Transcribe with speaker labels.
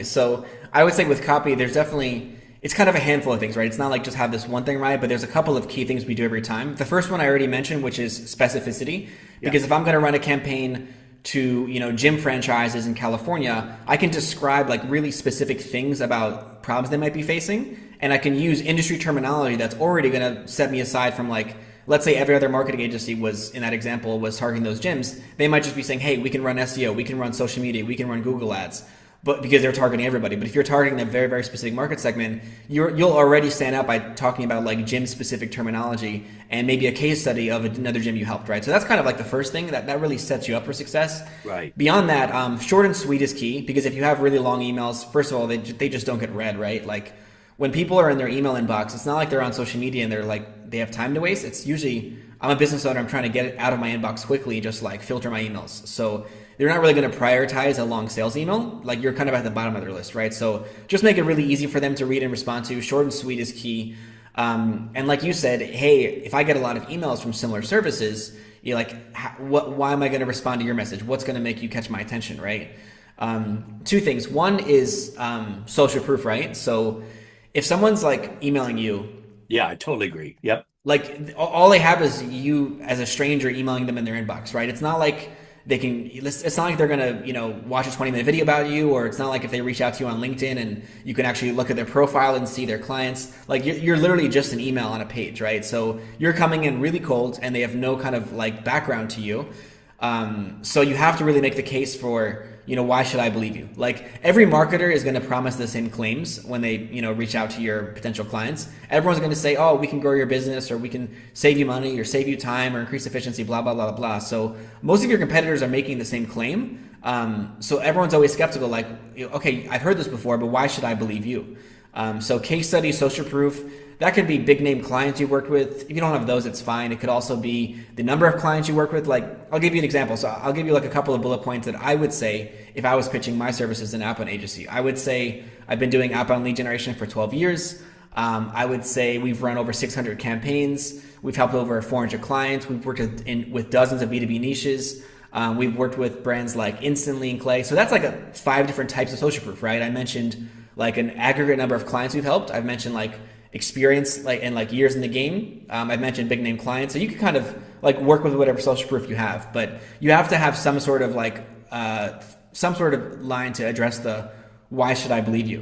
Speaker 1: So I would say with copy, there's definitely, it's kind of a handful of things, right? It's not like just have this one thing right, but there's a couple of key things we do every time. The first one I already mentioned, which is specificity,
Speaker 2: Yeah.
Speaker 1: because if I'm going to run a campaign to, gym franchises in California, I can describe like really specific things about problems they might be facing, and I can use industry terminology that's already going to set me aside from like, let's say every other marketing agency was in that example was targeting those gyms. They might just be saying, hey, we can run SEO, we can run social media, we can run Google ads, but because they're targeting everybody. But if you're targeting a very, very specific market segment, you'll already stand out by talking about like gym specific terminology and maybe a case study of another gym you helped, right? So that's kind of like the first thing that really sets you up for success.
Speaker 2: Right.
Speaker 1: Beyond that, short and sweet is key, because if you have really long emails, first of all, they just don't get read, right? Like when people are in their email inbox, it's not like they're on social media and they're like, they have time to waste. It's usually, I'm a business owner, I'm trying to get it out of my inbox quickly, just like filter my emails. So they're not really going to prioritize a long sales email. Like you're kind of at the bottom of their list, right? So just make it really easy for them to read and respond to. Short and sweet is key. And like you said, hey, if I get a lot of emails from similar services, you're like, why am I going to respond to your message? What's going to make you catch my attention, right? Two things. One is social proof, right? So if someone's like emailing you,
Speaker 2: Yeah, I totally agree. Yep.
Speaker 1: like all they have is you as a stranger emailing them in their inbox, right? It's not like it's not like they're gonna, watch a 20-minute video about you, or it's not like if they reach out to you on LinkedIn and you can actually look at their profile and see their clients. Like you're literally just an email on a page, right? So you're coming in really cold and they have no kind of like background to you. So you have to really make the case for, why should I believe you? Like every marketer is going to promise the same claims when they, reach out to your potential clients. Everyone's going to say, oh, we can grow your business, or we can save you money, or save you time, or increase efficiency, blah, blah, blah, blah. So most of your competitors are making the same claim. So everyone's always skeptical, like, okay, I've heard this before, but why should I believe you? So case study, social proof, that could be big name clients you've worked with. If you don't have those, it's fine. It could also be the number of clients you work with. Like, I'll give you an example. So I'll give you like a couple of bullet points that I would say if I was pitching my services in an outbound agency. I would say I've been doing outbound lead generation for 12 years. I would say we've run over 600 campaigns. We've helped over 400 clients. We've worked with dozens of B2B niches. We've worked with brands like Instantly and Clay. So that's like 5 different types of social proof, right? I mentioned like an aggregate number of clients we've helped. I've mentioned like experience and like years in the game. I've mentioned big name clients. So you can kind of like work with whatever social proof you have, but you have to have some sort of like some sort of line to address the why should I believe you?